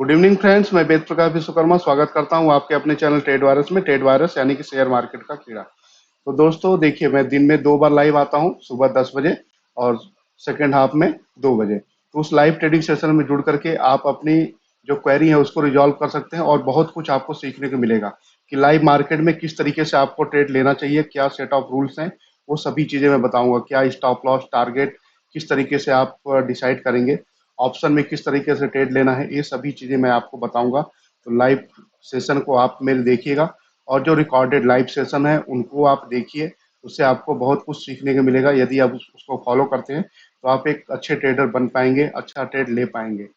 Good evening friends, मैं वेद प्रकाश विश्वकर्मा स्वागत करता हूं आपके अपने चैनल ट्रेड वायरस में। ट्रेड वायरस यानी कि शेयर मार्केट का कीड़ा। तो दोस्तों देखिए, मैं दिन में 2 बार लाइव आता हूं, सुबह 10 बजे और सेकेंड हाफ में 2 बजे। तो उस लाइव ट्रेडिंग सेशन में जुड़ करके आप अपनी जो क्वेरी है उसको रिजॉल्व कर सकते हैं और बहुत कुछ आपको सीखने को मिलेगा कि लाइव मार्केट में किस तरीके से आपको ट्रेड लेना चाहिए, क्या सेट ऑफ रूल्स हैं, वो सभी चीजें मैं बताऊंगा। क्या स्टॉप लॉस टारगेट किस तरीके से आप डिसाइड करेंगे, ऑप्शन में किस तरीके से ट्रेड लेना है, ये सभी चीजें मैं आपको बताऊंगा। तो लाइव सेशन को आप मेरे देखिएगा और जो रिकॉर्डेड लाइव सेशन है उनको आप देखिए। उससे आपको बहुत कुछ सीखने को मिलेगा। यदि आप उसको फॉलो करते हैं तो आप एक अच्छे ट्रेडर बन पाएंगे, अच्छा ट्रेड ले पाएंगे।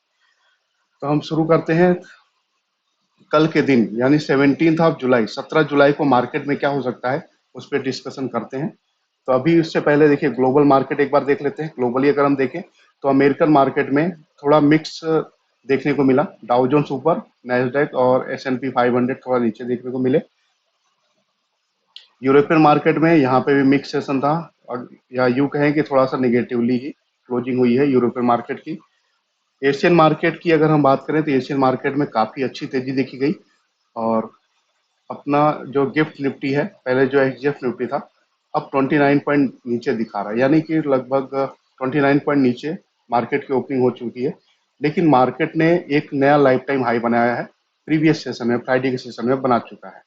तो हम शुरू करते हैं। कल के दिन यानी 17 जुलाई 17 जुलाई को मार्केट में क्या हो सकता है उस पर डिस्कशन करते हैं। तो अभी उससे पहले देखिए, ग्लोबल मार्केट एक बार देख लेते हैं। ग्लोबली अगर हम देखें तो अमेरिकन मार्केट में थोड़ा मिक्स देखने को मिला। डाउ जोन्स ऊपर, नैस्डैक और S&P 500 थोड़ा नीचे देखने को मिले। यूरोपियन मार्केट में यहाँ पे भी मिक्स सेशन था और या यूं कहें कि थोड़ा सा निगेटिवली ही क्लोजिंग हुई है यूरोपियन मार्केट की। एशियन मार्केट की अगर हम बात करें तो एशियन मार्केट में काफी अच्छी तेजी देखी गई और अपना जो गिफ्ट निफ्टी है, पहले जो एचजीएफ निफ्टी था, अब 29 पॉइंट नीचे दिखा रहा है, यानी कि लगभग 29 पॉइंट नीचे मार्केट की ओपनिंग हो चुकी है। लेकिन मार्केट ने एक नया लाइफ टाइम हाई बनाया है, प्रीवियस सेशन में, फ्राइडे के सेशन में बना चुका है,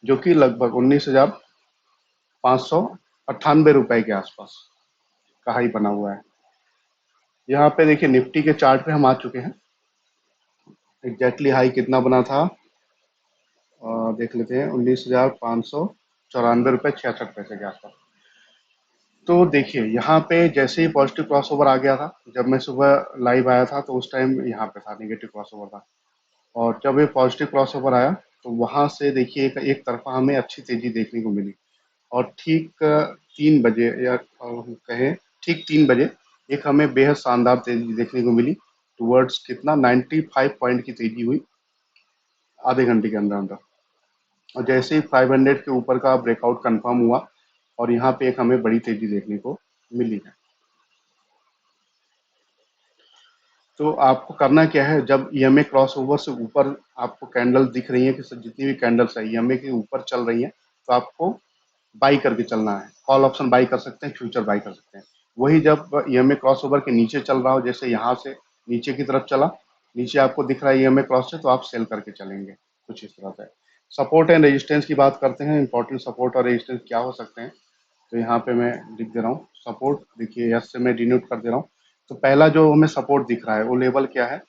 जो कि लगभग 19,598 रुपए के आसपास का हाई बना हुआ है। यहाँ पे देखिए, निफ्टी के चार्ट पे हम आ चुके हैं। एग्जैक्टली हाई कितना बना था देख लेते हैं, 19,594 रुपए 66 पैसे के आसपास। तो देखिए, यहाँ पे जैसे ही पॉजिटिव क्रॉसओवर आ गया था, जब मैं सुबह लाइव आया था तो उस टाइम यहाँ पे था, नेगेटिव क्रॉसओवर था। और जब ये पॉजिटिव क्रॉसओवर आया तो वहां से देखिए एक तरफा हमें अच्छी तेजी देखने को मिली। और ठीक 3 बजे या हम कहें ठीक 3 बजे एक हमें बेहद शानदार तेजी देखने को मिली। टुवर्ड्स कितना 95 पॉइंट की तेजी हुई आधे घंटे के अंदर अंदर। और जैसे ही 500 के ऊपर का ब्रेकआउट कंफर्म हुआ और यहाँ पे एक हमें बड़ी तेजी देखने को मिली है। तो आपको करना क्या है, जब ईएमए क्रॉस ओवर से ऊपर आपको कैंडल दिख रही है कि जितनी भी कैंडल्स है ईएमए के ऊपर चल रही है, तो आपको बाई करके चलना है। कॉल ऑप्शन बाई कर सकते हैं, फ्यूचर बाई कर सकते हैं। वही जब ईएमए क्रॉस ओवर के नीचे चल रहा हो, जैसे यहाँ से नीचे की तरफ चला, नीचे आपको दिख रहा है ईएमए क्रॉस से, तो आप सेल करके चलेंगे कुछ इस तरह से। सपोर्ट एंड रेजिस्टेंस की बात करते हैं। इंपॉर्टेंट सपोर्ट और रेजिस्टेंस क्या हो सकते हैं, तो यहाँ पे मैं लिख दे रहा हूँ। सपोर्ट देखिए, यस से मैं डिनोट कर दे रहा हूँ। तो पहला जो हमें सपोर्ट दिख रहा है वो लेवल क्या है,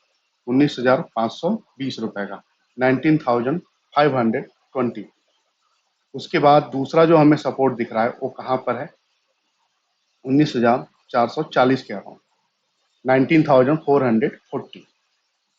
19,520 रुपए का, 19,520। उसके बाद दूसरा जो हमें सपोर्ट दिख रहा है वो कहाँ पर है, 19,440 के अराउंड, 19,440।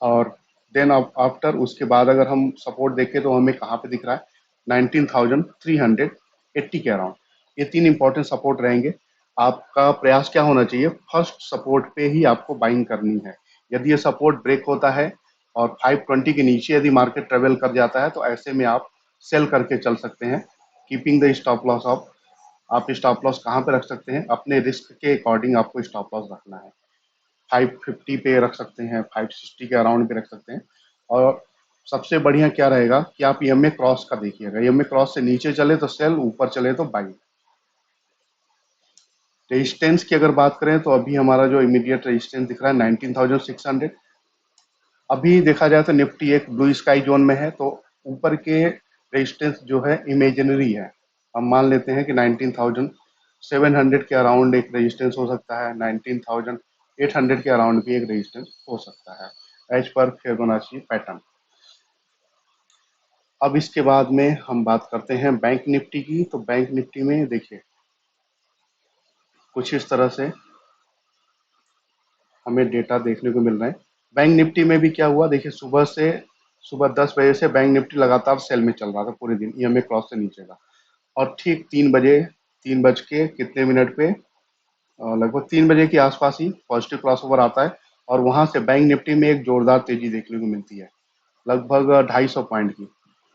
और देन आफ्टर उसके बाद अगर हम सपोर्ट देखें तो हमें कहाँ पे दिख रहा है, 19,380 के अराउंड। ये तीन इंपॉर्टेंट सपोर्ट रहेंगे। आपका प्रयास क्या होना चाहिए, फर्स्ट सपोर्ट पे ही आपको बाइंग करनी है। यदि ये सपोर्ट ब्रेक होता है और 520 के नीचे यदि मार्केट ट्रेवल कर जाता है तो ऐसे में आप सेल करके चल सकते हैं, keeping the stop loss of. आप स्टॉप लॉस कहाँ पे रख सकते हैं, अपने रिस्क के अकॉर्डिंग आपको स्टॉप लॉस रखना है। 550 पे रख सकते हैं, 560 के अराउंड पे रख सकते हैं। और सबसे बढ़िया क्या रहेगा कि आप ईएमए क्रॉस का देखिएगा। ईएमए क्रॉस से नीचे चले तो सेल, ऊपर चले तो बाई। रेजिस्टेंस की अगर बात करें तो अभी हमारा जो इमीडिएट रेजिस्टेंस दिख रहा है 19,600। अभी देखा जाए तो निफ्टी एक ब्लू स्काई जोन में है, तो ऊपर के रेजिस्टेंस जो है इमेजिनरी है। हम मान लेते हैं कि 19,700 के अराउंड एक रेजिस्टेंस हो सकता है, 19,800 के अराउंड भी एक रेजिस्टेंस हो सकता है, एज पर फिबोनाची पैटर्न। अब इसके बाद में हम बात करते हैं बैंक निफ्टी की। तो बैंक निफ्टी में देखिए कुछ इस तरह से हमें डेटा देखने को मिल रहा है। बैंक निफ्टी में भी क्या हुआ देखिए, सुबह 10 बजे से बैंक निफ्टी लगातार सेल में चल रहा था पूरे दिन, ईएमए क्रॉस से नीचे का। और ठीक 3 बजे, 3 बज के कितने मिनट पे, लगभग 3 बजे के आसपास ही पॉजिटिव क्रॉसओवर आता है और वहां से बैंक निफ्टी में एक जोरदार तेजी देखने को मिलती है, लगभग 250 पॉइंट की।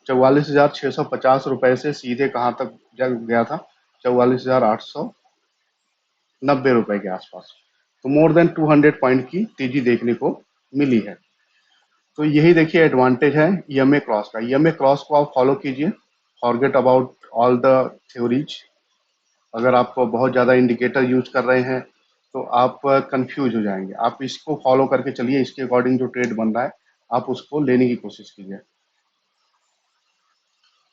44,650 रुपए से सीधे कहाँ तक गया था, 44,890 रुपए के आसपास। तो मोर देन 200 पॉइंट की तेजी देखने को मिली है। तो यही देखिए एडवांटेज है ईएमए क्रॉस का। ईएमए क्रॉस को आप फॉलो कीजिए, forget about all the theories. अगर आप बहुत ज़्यादा इंडिकेटर यूज कर रहे हैं तो आप कंफ्यूज हो जाएंगे। आप इसको फॉलो करके चलिए, इसके अकॉर्डिंग जो ट्रेड बन रहा है आप उसको लेने की कोशिश कीजिए।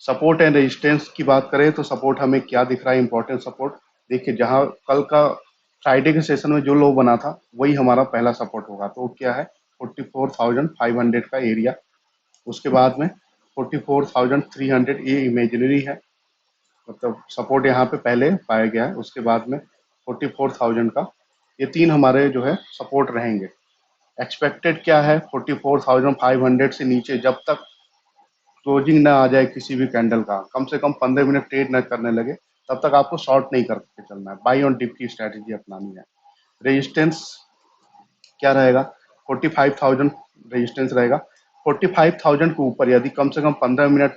सपोर्ट एंड रेजिस्टेंस की बात करें तो सपोर्ट हमें क्या दिख रहा है, इंपॉर्टेंट सपोर्ट देखिए, जहां कल का फ्राइडे के सेशन में जो लो बना था वही हमारा पहला सपोर्ट होगा। तो वो क्या है, 44,500 का एरिया। उसके बाद में 44,300 ये इमेजिनरी है, मतलब सपोर्ट यहाँ पे पहले पाया गया है। उसके बाद में 44,000 का, ये तीन हमारे जो है सपोर्ट रहेंगे। एक्सपेक्टेड क्या है, 44,500 से नीचे जब तक क्लोजिंग ना आ जाए किसी भी कैंडल का, कम से कम 15 मिनट ट्रेड न करने लगे, तब तक आपको शॉर्ट नहीं करके चलना है, बाई ऑन डिप की स्ट्रैटेजी अपनानी है। रेजिस्टेंस क्या रहेगा, 45,000 रेजिस्टेंस रहेगा। 45,000 के ऊपर यदि कम से कम 15 मिनट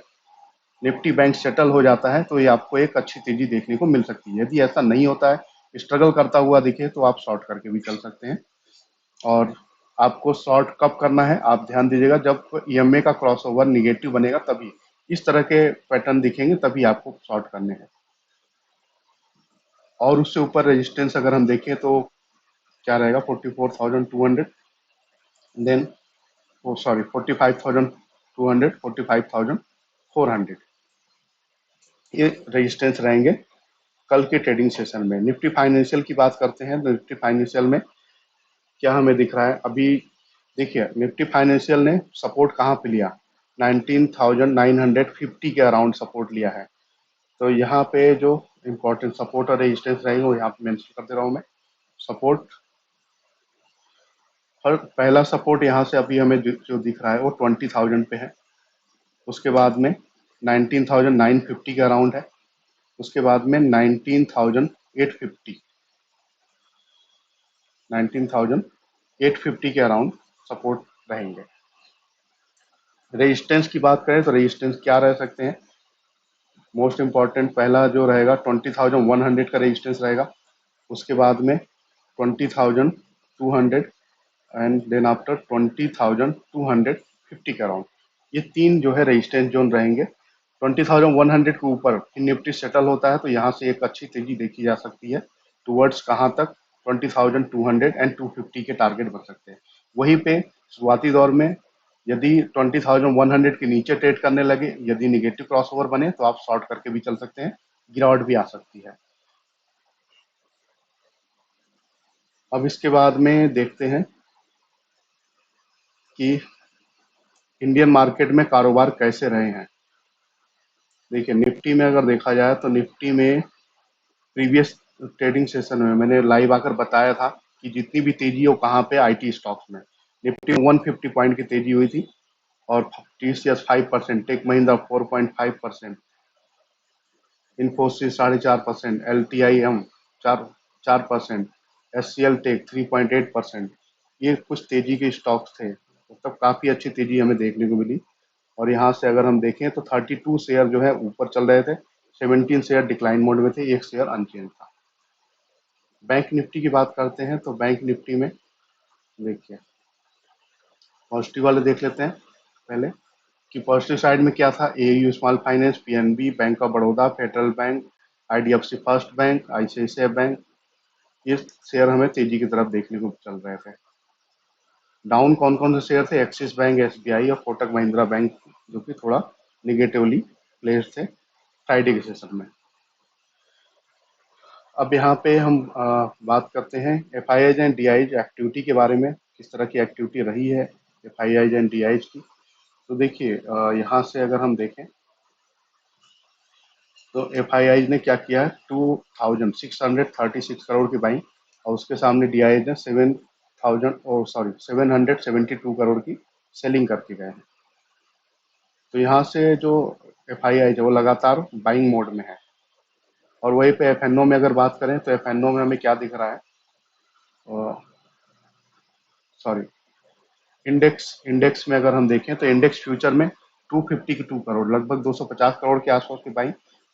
निफ्टी बैंक सेटल हो जाता है तो ये आपको एक अच्छी तेजी देखने को मिल सकती है। यदि ऐसा नहीं होता है, स्ट्रगल करता हुआ दिखे, तो आप शॉर्ट करके भी चल सकते हैं। और आपको शॉर्ट कब करना है आप ध्यान दीजिएगा, जब ईएमए का क्रॉसओवर निगेटिव बनेगा तभी, इस तरह के पैटर्न दिखेंगे तभी आपको शॉर्ट करने हैं। और उससे ऊपर रेजिस्टेंस अगर हम देखें तो क्या रहेगा, 44,200, देन ओ सॉरी 45,200, 45,400, ये रेजिस्टेंस रहेंगे कल के ट्रेडिंग सेशन में। निफ्टी फाइनेंशियल की बात करते हैं तो निफ्टी फाइनेंशियल में क्या हमें दिख रहा है अभी। देखिए निफ्टी फाइनेंशियल ने सपोर्ट कहाँ पे लिया, 19,950 के अराउंड सपोर्ट लिया है। तो यहाँ पे जो इम्पोर्टेंट सपोर्ट और रेजिस्टेंस रहेंगे वो यहाँ पे मेंशन कर दे रहा हूँ मैं। सपोर्ट, और पहला सपोर्ट यहाँ से अभी हमें जो दिख रहा है वो 20,000 पे है। उसके बाद में 19,950 के अराउंड है। उसके बाद में 19,850, 19,850 के अराउंड सपोर्ट रहेंगे। रेजिस्टेंस की बात करें तो रेजिस्टेंस क्या रह सकते हैं, मोस्ट इंपॉर्टेंट पहला जो रहेगा 20,100 का रेजिस्टेंस रहेगा। उसके बाद में 20,200 एंड देन आफ्टर 20,250 के अराउंड, ये तीन जो है रेजिस्टेंस जोन रहेंगे। 20,100 के ऊपर निफ्टी सेटल होता है तो यहाँ से एक अच्छी तेजी देखी जा सकती है टुवर्ड्स कहाँ तक, 20,200 एंड 250 के टारगेट बन सकते हैं। वहीं पे शुरुआती दौर में यदि 20,100 के नीचे ट्रेड करने लगे, यदि निगेटिव क्रॉसओवर बने तो आप शॉर्ट करके भी चल सकते हैं, गिरावट भी आ सकती है। अब इसके बाद में देखते हैं कि इंडियन मार्केट में कारोबार कैसे रहे हैं। देखिए निफ्टी में अगर देखा जाए तो निफ्टी में प्रीवियस ट्रेडिंग सेशन में मैंने लाइव आकर बताया था कि जितनी भी तेजी हो कहाँ पे, आईटी स्टॉक्स में। निफ्टी में 150 पॉइंट की तेजी हुई थी और TCS 5%, tech Mahindra 4.5%, Infosys 4.5%, L T I M 4% S C L tech 3.8%, ये कुछ तेजी के स्टॉक्स थे, मतलब काफी अच्छी तेजी हमें देखने को मिली। और यहाँ से अगर हम देखें तो 32 शेयर जो है ऊपर चल रहे थे, 17 शेयर डिक्लाइन मोड में थे, एक शेयर अनचेंज था। बैंक निफ्टी की बात करते हैं तो बैंक निफ्टी में देखिए पॉजिटिव वाले देख लेते हैं पहले, कि पॉजिटिव साइड में क्या था, AU small finance, PNB, bank of Baroda, federal bank, IDFC first bank, ICICI bank, ये शेयर हमें तेजी की तरफ देखने को चल रहे थे। डाउन कौन कौन से शेयर थे, एक्सिस बैंक, एसबीआई और कोटक महिंद्रा बैंक, जो कि थोड़ा निगेटिवली प्लेस थे फ्राइडे के सेशन में। अब यहाँ पे हम बात करते हैं एफआईआईज एंड डीआईज एक्टिविटी के बारे में, किस तरह की एक्टिविटी रही है एफआईआईज एंड डीआईज की। तो देखिए यहाँ से अगर हम देखें तो एफआईआईज ने क्या किया है, 2,636 करोड़ की बाइंग, और उसके सामने डीआईज ने 772 करोड़ की सेलिंग करके गए हैं। तो यहाँ से जो एफआईआईज है वो लगातार बाइंग मोड में है। और वहीं पे एफएनओ में अगर बात करें तो एफएनओ में हमें क्या दिख रहा है, सॉरी इंडेक्स इंडेक्स में अगर हम देखें तो इंडेक्स फ्यूचर में 252 करोड़, लगभग 250 करोड़ के आसपास की बाइंग।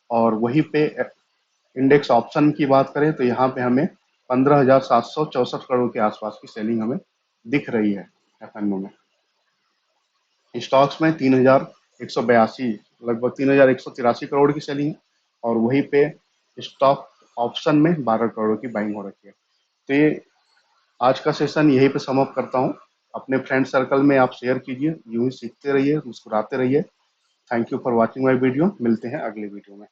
और वहीं पे इंडेक्स ऑप्शन की बात करें तो यहाँ पे हमें 15,764 करोड़ के आसपास की सेलिंग हमें दिख रही है एफएनओ में। स्टॉक्स में 3,182, लगभग 3,183 करोड़ की सेलिंग है, और वहीं पे स्टॉक ऑप्शन में 12 करोड़ की बाइंग हो रखी है। तो ये आज का सेशन यहीं पे समाप्त करता हूँ। अपने फ्रेंड सर्कल में आप शेयर कीजिए, यूं ही सीखते रहिए, मुस्कुराते रहिए। Thank you for watching my video. मिलते हैं अगले वीडियो में।